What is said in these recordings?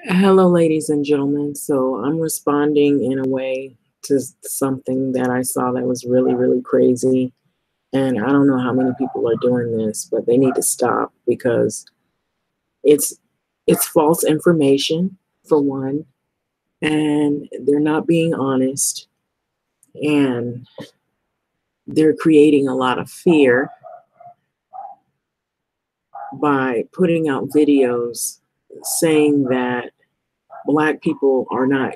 Hello, ladies and gentlemen. So I'm responding in a way to something that I saw that was really, really crazy. And I don't know how many people are doing this, but they need to stop because it's it's false information for one, and they're not being honest, and they're creating a lot of fear by putting out videos saying that Black people are not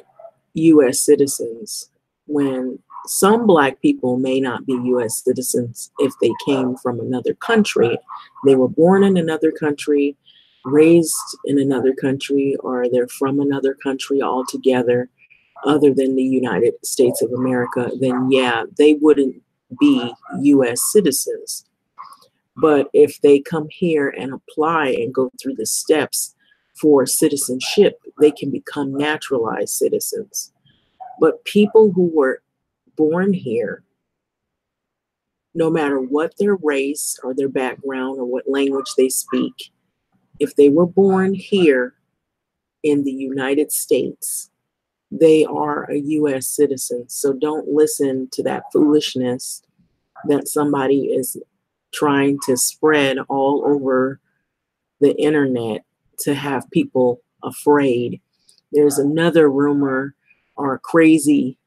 US citizens when some Black people may not be US citizens if they came from another country. They were born in another country, raised in another country, or they're from another country altogether other than the United States of America, then yeah, they wouldn't be US citizens. But if they come here and apply and go through the steps for citizenship, they can become naturalized citizens. But people who were born here, no matter what their race or their background or what language they speak, if they were born here in the United States, they are a US citizen. So don't listen to that foolishness that somebody is trying to spread all over the internet to have people afraid. There's another rumor or crazy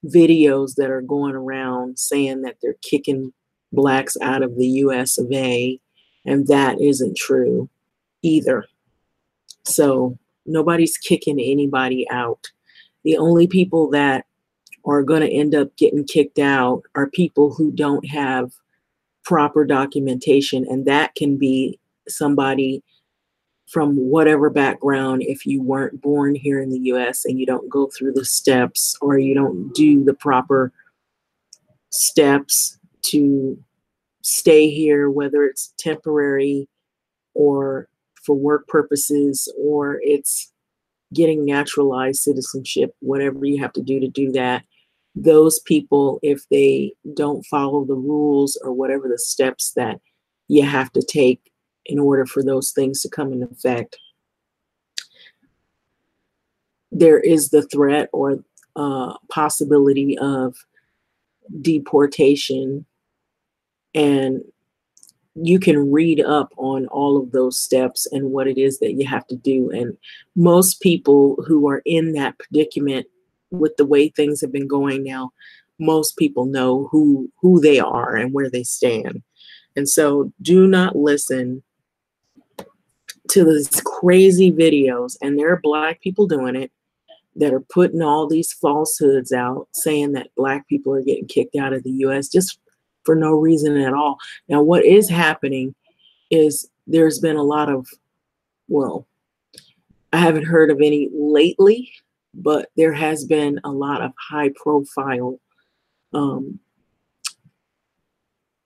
videos that are going around saying that they're kicking Blacks out of the US of A, and that isn't true either. So nobody's kicking anybody out. The only people that are going to end up getting kicked out are people who don't have proper documentation, and that can be somebody from whatever background. If you weren't born here in the US and you don't go through the steps or you don't do the proper steps to stay here, whether it's temporary or for work purposes or it's getting naturalized citizenship, whatever you have to do that, those people, if they don't follow the rules or whatever the steps that you have to take in order for those things to come into effect, there is the threat or possibility of deportation. And you can read up on all of those steps and what it is that you have to do. And most people who are in that predicament with the way things have been going now, most people know who they are and where they stand. And so do not listen to these crazy videos. And there are Black people doing it that are putting all these falsehoods out saying that Black people are getting kicked out of the US just for no reason at all. Now, what is happening is there's been a lot of, well, I haven't heard of any lately, but there has been a lot of high profile um,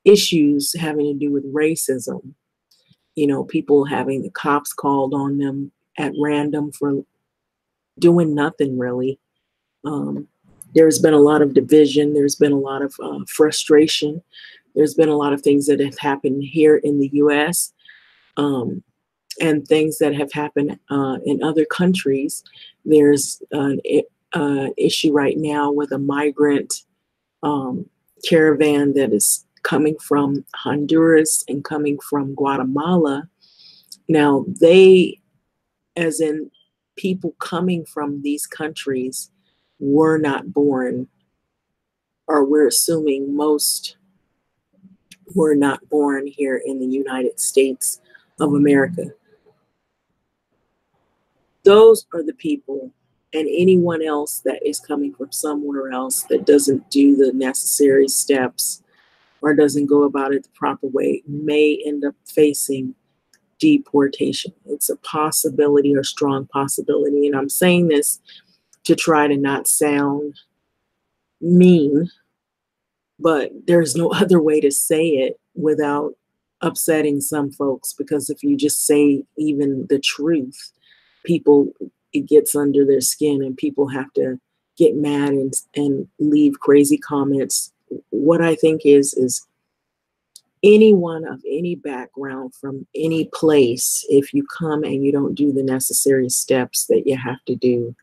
issues having to do with racism. You know, people having the cops called on them at random for doing nothing really. Um, there's been a lot of division. There's been a lot of frustration. There's been a lot of things that have happened here in the US um, and things that have happened in other countries. There's an issue right now with a migrant um, caravan that is coming from Honduras and coming from Guatemala. Now, they, as in people coming from these countries, were not born, or we're assuming most were not born here in the United States of America. Those are the people, and anyone else that is coming from somewhere else that doesn't do the necessary steps or doesn't go about it the proper way may end up facing deportation. It's a possibility or strong possibility. And I'm saying this to try to not sound mean, but there's no other way to say it without upsetting some folks, because if you just say even the truth, people, it gets under their skin and people have to get mad and leave crazy comments. What I think is anyone of any background from any place, if you come and you don't do the necessary steps that you have to do,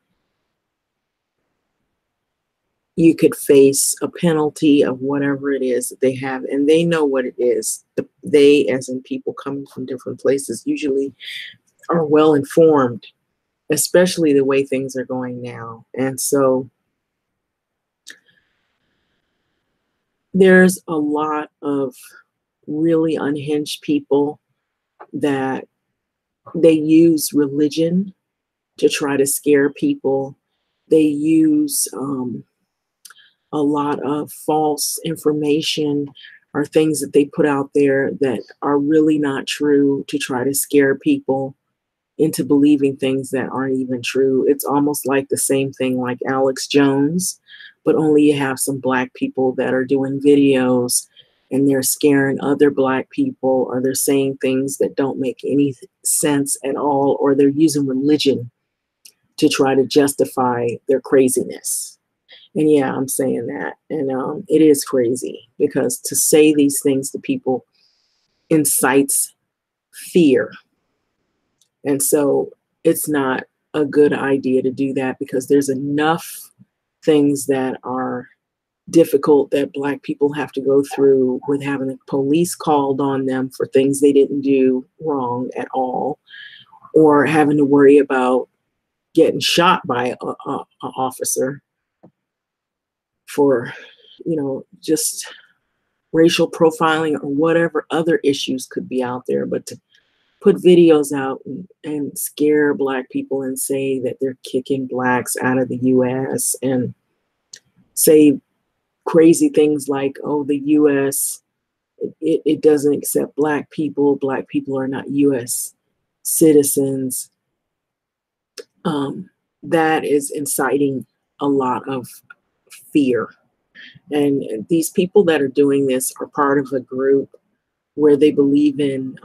you could face a penalty of whatever it is that they have, and they know what it is. They, as in people coming from different places, usually are well informed, especially the way things are going now. And so there's a lot of really unhinged people that they use religion to try to scare people. They use a lot of false information or things that they put out there that are really not true to try to scare people into believing things that aren't even true. It's almost like the same thing like Alex Jones, but only you have some Black people that are doing videos and they're scaring other Black people, or they're saying things that don't make any sense at all, or they're using religion to try to justify their craziness. And yeah, I'm saying that. And it is crazy, because to say these things to people incites fear. And so it's not a good idea to do that, because there's enough things that are difficult that Black people have to go through, with having the police called on them for things they didn't do wrong at all, or having to worry about getting shot by an officer for, just racial profiling or whatever other issues could be out there. But to put videos out and scare Black people and say that they're kicking Blacks out of the US, and say crazy things like, oh, the US, it doesn't accept Black people are not US citizens, that is inciting a lot of fear. And these people that are doing this are part of a group where they believe in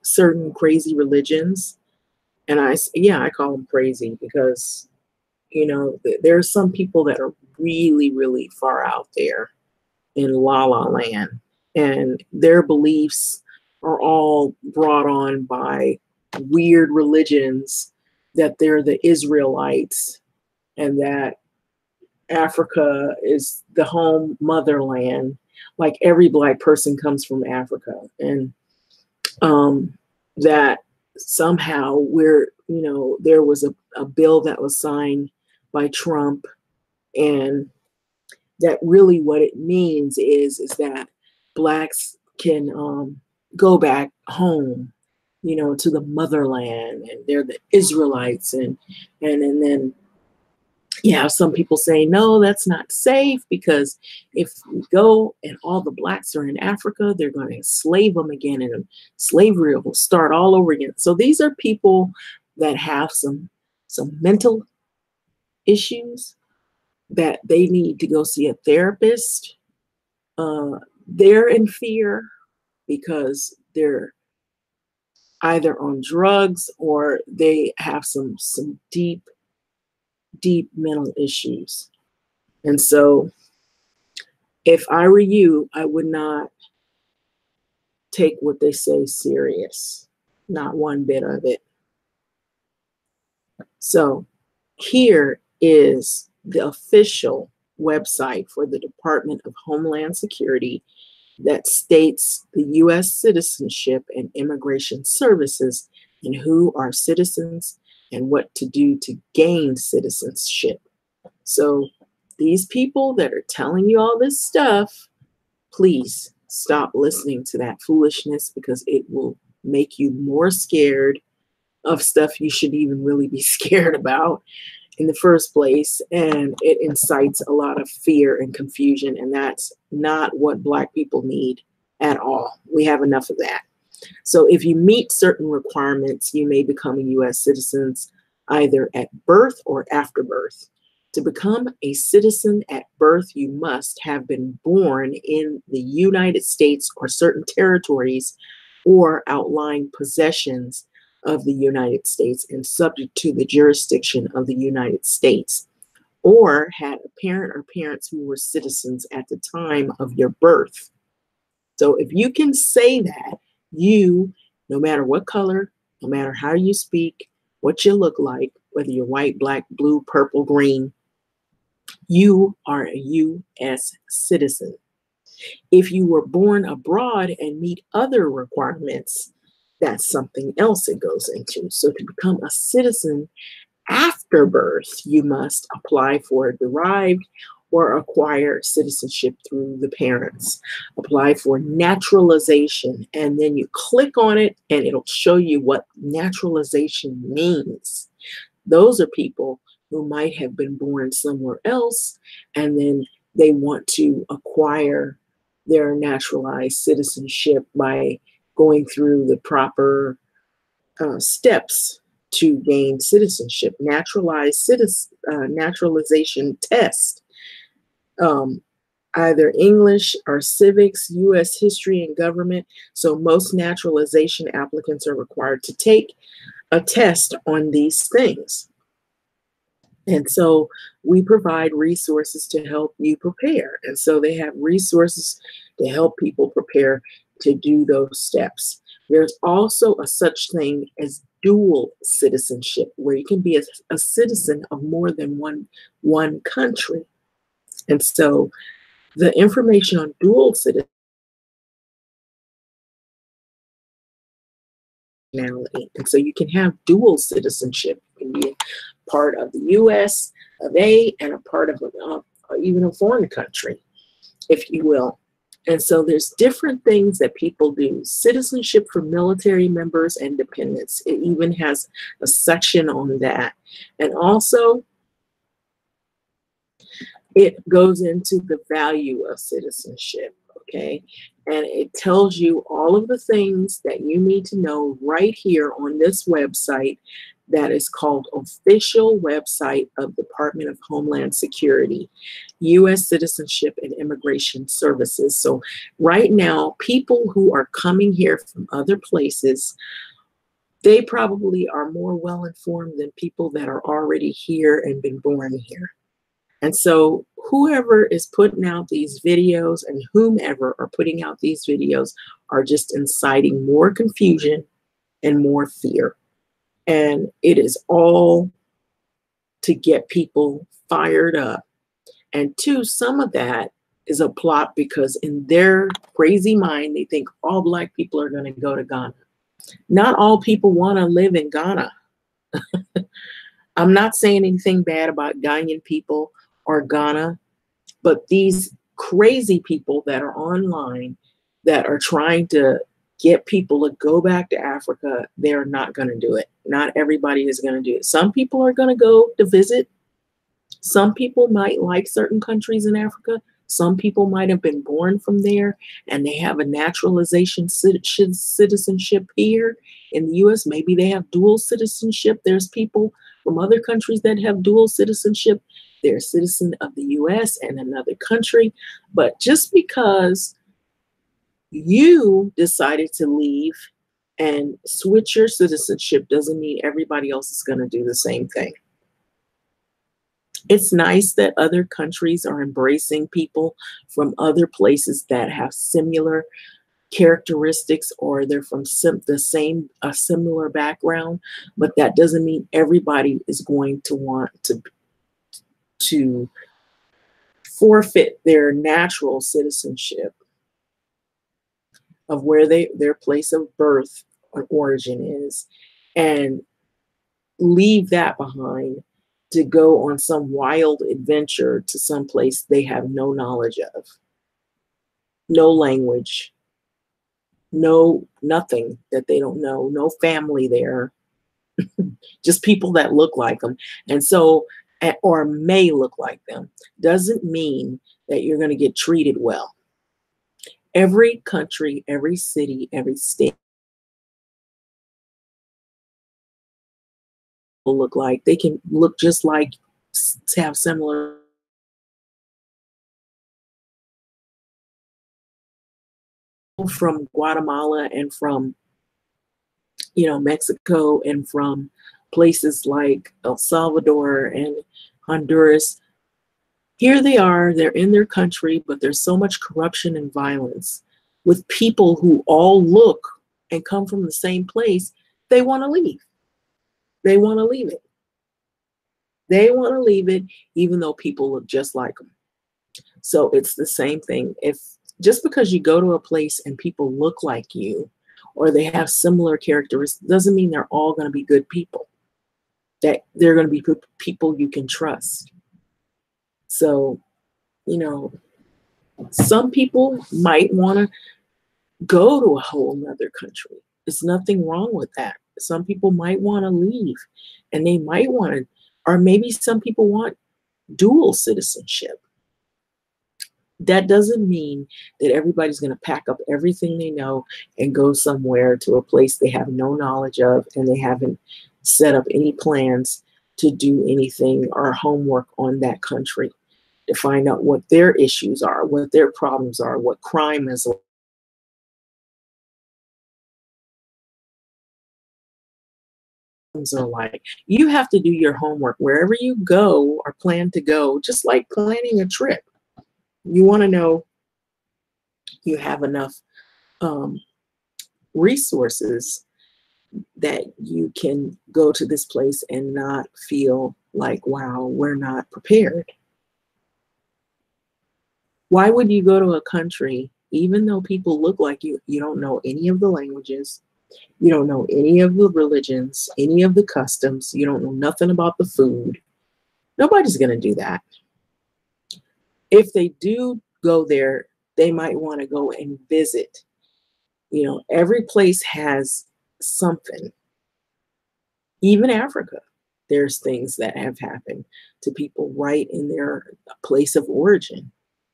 certain crazy religions. And I call them crazy because, there are some people that are really, really far out there in La La Land, and their beliefs are all brought on by weird religions, that they're the Israelites, and that Africa is the home motherland. Like every Black person comes from Africa, and that somehow there was a bill that was signed by Trump, and that really what it means is that Blacks can go back home, to the motherland, and they're the Israelites, and then you have some people saying, no, that's not safe, because if we go and all the Blacks are in Africa, they're going to enslave them again, and slavery will start all over again. So these are people that have some mental issues that they need to go see a therapist. They're in fear because they're either on drugs or they have some deep mental issues. And so if I were you, I would not take what they say serious, not one bit of it. So here is the official website for the Department of Homeland Security that states the U.S. Citizenship and Immigration Services, and who are citizens and what to do to gain citizenship. So these people that are telling you all this stuff, please stop listening to that foolishness, because it will make you more scared of stuff you should even really be scared about in the first place. And it incites a lot of fear and confusion, and that's not what Black people need at all. We have enough of that. So if you meet certain requirements, you may become a U.S. citizen either at birth or after birth. To become a citizen at birth, you must have been born in the United States or certain territories or outlying possessions of the United States and subject to the jurisdiction of the United States, or had a parent or parents who were citizens at the time of your birth. So if you can say that, you, no matter what color, no matter how you speak, what you look like, whether you're white, black, blue, purple, green, you are a U.S. citizen. If you were born abroad and meet other requirements, that's something else it goes into. So to become a citizen after birth, you must apply for a derived or acquire citizenship through the parents. Apply for naturalization, and then you click on it and it'll show you what naturalization means. Those are people who might have been born somewhere else, and then they want to acquire their naturalized citizenship by going through the proper steps to gain citizenship. Naturalization test, either English or civics, U.S. history and government. So most naturalization applicants are required to take a test on these things. And so we provide resources to help you prepare. And so they have resources to help people prepare to do those steps. There's also a such thing as dual citizenship, where you can be a citizen of more than one country. And so the information on dual citizenship, and so you can have dual citizenship. You can be a part of the U.S. of A and a part of even a foreign country, if you will. And so there's different things that people do. Citizenship for military members and dependents. It even has a section on that. And also, it goes into the value of citizenship, okay? And it tells you all of the things that you need to know right here on this website that is called Official Website of Department of Homeland Security, U.S. Citizenship and Immigration Services. So right now, people who are coming here from other places, they probably are more well-informed than people that are already here and been born here. And so whoever is putting out these videos and whomever are putting out these videos are just inciting more confusion and more fear. And it is all to get people fired up. And two, some of that is a plot because in their crazy mind, they think all Black people are going to go to Ghana. Not all people want to live in Ghana. I'm not saying anything bad about Ghanaian people or Ghana, but these crazy people that are online that are trying to get people to go back to Africa, they're not going to do it. Not everybody is going to do it. Some people are going to go to visit. Some people might like certain countries in Africa. Some people might have been born from there and they have a naturalization citizenship here in the US. Maybe they have dual citizenship. There's people from other countries that have dual citizenship. They're a citizen of the US and another country. But just because you decided to leave and switch your citizenship doesn't mean everybody else is going to do the same thing. It's nice that other countries are embracing people from other places that have similar characteristics or they're from a similar background, but that doesn't mean everybody is going to want to forfeit their natural citizenship of where their place of birth or origin is and leave that behind to go on some wild adventure to some place they have no knowledge of, no language, nothing that they don't know, no family there, just people that look like them. And so, or may look like them, doesn't mean that you're going to get treated well. Every country, every city, every state will look like, they can look just like, to have similar from Guatemala and from, Mexico and from places like El Salvador and Honduras. Here they are, they're in their country, but there's so much corruption and violence. with people who all look and come from the same place, they want to leave. They want to leave it. They want to leave it even though people look just like them. So it's the same thing. If just because you go to a place and people look like you or they have similar characteristics doesn't mean they're all going to be good people. That they're going to be people you can trust. So, you know, some people might want to go to a whole nother country. There's nothing wrong with that. Some people might want to leave and they might want to, or maybe some people want dual citizenship. That doesn't mean that everybody's going to pack up everything they know and go somewhere to a place they have no knowledge of and they haven't set up any plans to do anything or homework on that country to find out what their issues are, what their problems are, what crime is are like. You have to do your homework wherever you go or plan to go, just like planning a trip. You want to know you have enough resources that you can go to this place and not feel like, wow, we're not prepared. Why would you go to a country, even though people look like you, you don't know any of the languages, you don't know any of the religions, any of the customs, you don't know nothing about the food? Nobody's going to do that. If they do go there, they might want to go and visit. You know, every place has something. Even Africa, there's things that have happened to people right in their place of origin.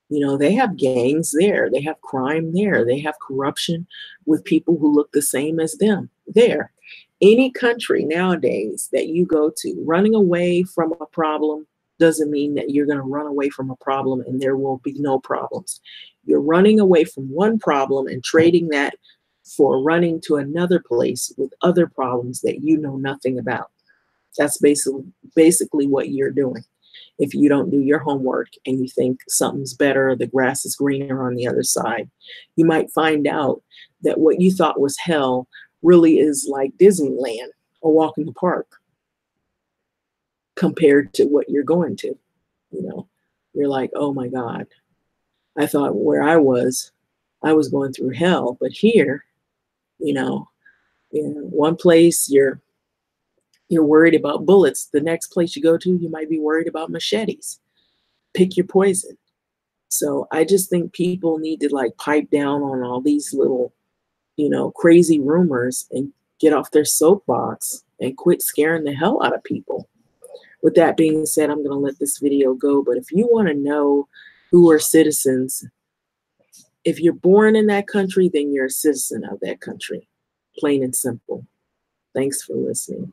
You know, they have gangs there, they have crime there, they have corruption with people who look the same as them there. Any country nowadays that you go to, running away from a problem doesn't mean that you're going to run away from a problem and there will be no problems. You're running away from one problem and trading that for running to another place with other problems that you know nothing about. That's basically what you're doing. If you don't do your homework and you think something's better, the grass is greener on the other side, you might find out that what you thought was hell really is like Disneyland or walk in the park compared to what you're going to. You know, you're like, oh my God, I thought where I was going through hell, but here, you know, in one place you're worried about bullets. The next place you go to, you might be worried about machetes. Pick your poison. So I just think people need to like pipe down on all these little, you know, crazy rumors and get off their soapbox and quit scaring the hell out of people. With that being said, I'm going to let this video go. But if you want to know who are citizens, if you're born in that country, then you're a citizen of that country. Plain and simple. Thanks for listening.